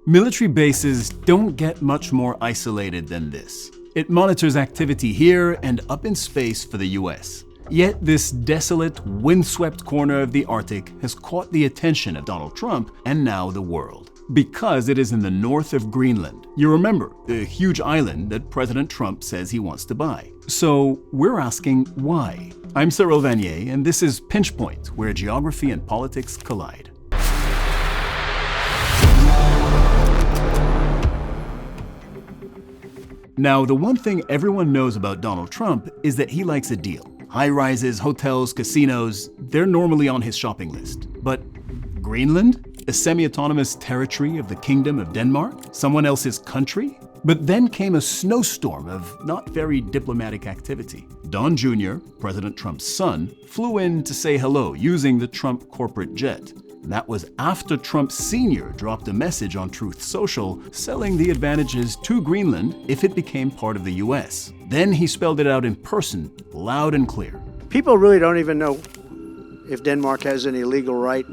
Military bases don't get much more isolated than this. It monitors activity here and up in space for the US. Yet this desolate, windswept corner of the Arctic has caught the attention of Donald Trump and now the world. Because it is in the north of Greenland. You remember, the huge island that President Trump says he wants to buy. So we're asking why. I'm Cyril Vanier, and this is Pinch Point, where geography and politics collide. Now, the one thing everyone knows about Donald Trump is that he likes a deal. High-rises, hotels, casinos, they're normally on his shopping list. But Greenland? A semi-autonomous territory of the Kingdom of Denmark? Someone else's country? But then came a snowstorm of not very diplomatic activity. Don Jr., President Trump's son, flew in to say hello using the Trump corporate jet. That was after Trump Sr. dropped a message on Truth Social selling the advantages to Greenland if it became part of the US. Then he spelled it out in person, loud and clear. People really don't even know if Denmark has any legal right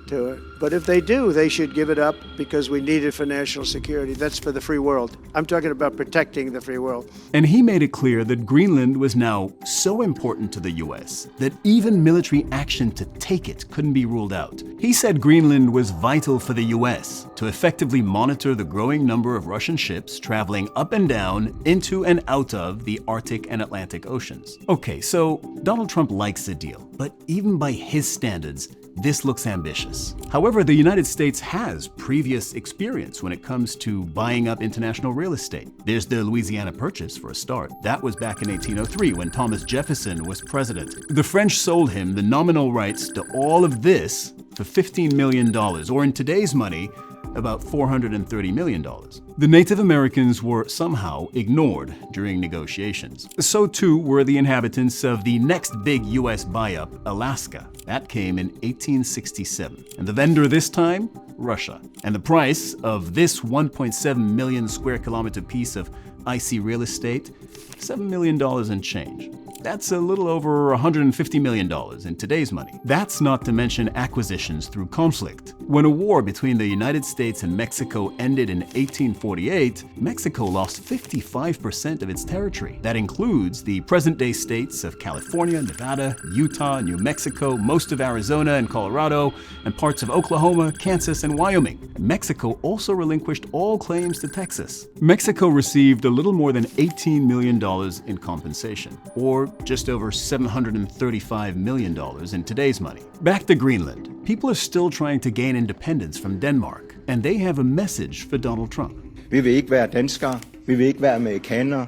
to it. But if they do, they should give it up because we need it for national security. That's for the free world. I'm talking about protecting the free world. And he made it clear that Greenland was now so important to the US that even military action to take it couldn't be ruled out. He said Greenland was vital for the US to effectively monitor the growing number of Russian ships traveling up and down into and out of the Arctic and Atlantic Oceans. Okay, so Donald Trump likes the deal, but even by his standards, this looks ambitious. However, the United States has previous experience when it comes to buying up international real estate. There's the Louisiana Purchase, for a start. That was back in 1803 when Thomas Jefferson was president. The French sold him the nominal rights to all of this for $15 million, or in today's money, about $430 million. The Native Americans were somehow ignored during negotiations. So too were the inhabitants of the next big US buy-up, Alaska. That came in 1867. And the vendor this time? Russia. And the price of this 1.7 million square kilometer piece of icy real estate? $7 million and change. That's a little over $150 million in today's money. That's not to mention acquisitions through conflict. When a war between the United States and Mexico ended in 1848, Mexico lost 55% of its territory. That includes the present-day states of California, Nevada, Utah, New Mexico, most of Arizona and Colorado, and parts of Oklahoma, Kansas, and Wyoming. Mexico also relinquished all claims to Texas. Mexico received a little more than $18 million in compensation, or just over $735 million in today's money. Back to Greenland. People are still trying to gain independence from Denmark, and they have a message for Donald Trump. Vi vil ikke være danskere, vi vil ikke være amerikanere,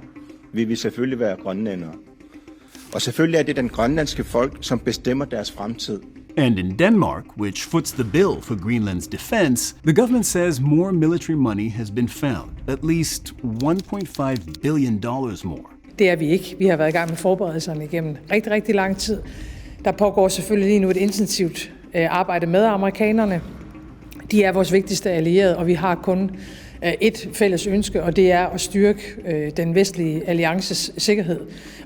vi vil selvfølgelig være grønlændere. Og selvfølgelig er det den grønlandske folk, som bestemmer deres fremtid. And in Denmark, which foots the bill for Greenland's defense, the government says more military money has been found, at least $1.5 billion more. Det er vi ikke. Vi har været i gang med forberedelserne igennem rigtig lang tid. Der pågår selvfølgelig lige nu et intensivt arbejde med amerikanerne. De er vores vigtigste allierede, og vi har kun et fælles ønske, og det er at styrke den vestlige alliances sikkerhed.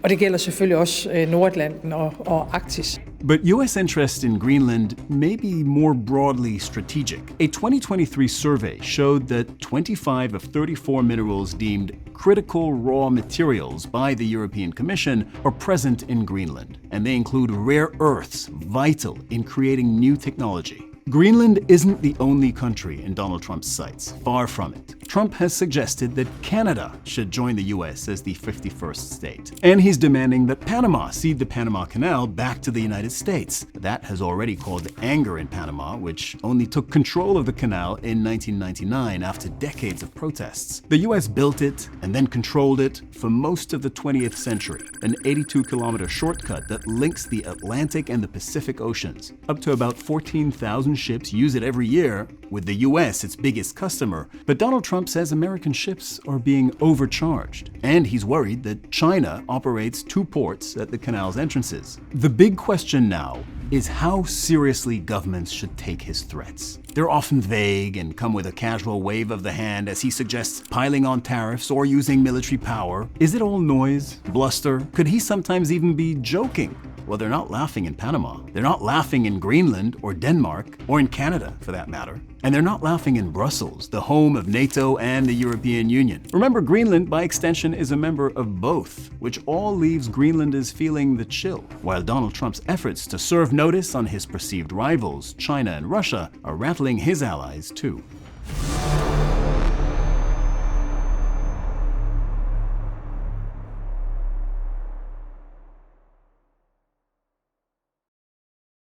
Og det gælder selvfølgelig også Nordatlanten og Arktis. But U.S. interest in Greenland may be more broadly strategic. A 2023 survey showed that 25 of 34 minerals deemed critical raw materials by the European Commission are present in Greenland, and they include rare earths vital in creating new technology. Greenland isn't the only country in Donald Trump's sights, far from it. Trump has suggested that Canada should join the US as the 51st state. And he's demanding that Panama cede the Panama Canal back to the United States. That has already caused anger in Panama, which only took control of the canal in 1999 after decades of protests. The US built it and then controlled it for most of the 20th century, an 82-kilometer shortcut that links the Atlantic and the Pacific Oceans. Up to about 14,000 ships use it every year, with the US its biggest customer. But Donald Trump says American ships are being overcharged, and he's worried that China operates 2 ports at the canal's entrances. The big question now is how seriously governments should take his threats. They're often vague and come with a casual wave of the hand as he suggests piling on tariffs or using military power. Is it all noise, bluster? Could he sometimes even be joking? Well, they're not laughing in Panama. They're not laughing in Greenland or Denmark, or in Canada, for that matter. And they're not laughing in Brussels, the home of NATO and the European Union. Remember, Greenland, by extension, is a member of both, which all leaves Greenlanders feeling the chill, while Donald Trump's efforts to serve notice on his perceived rivals, China and Russia, are rattling his allies too.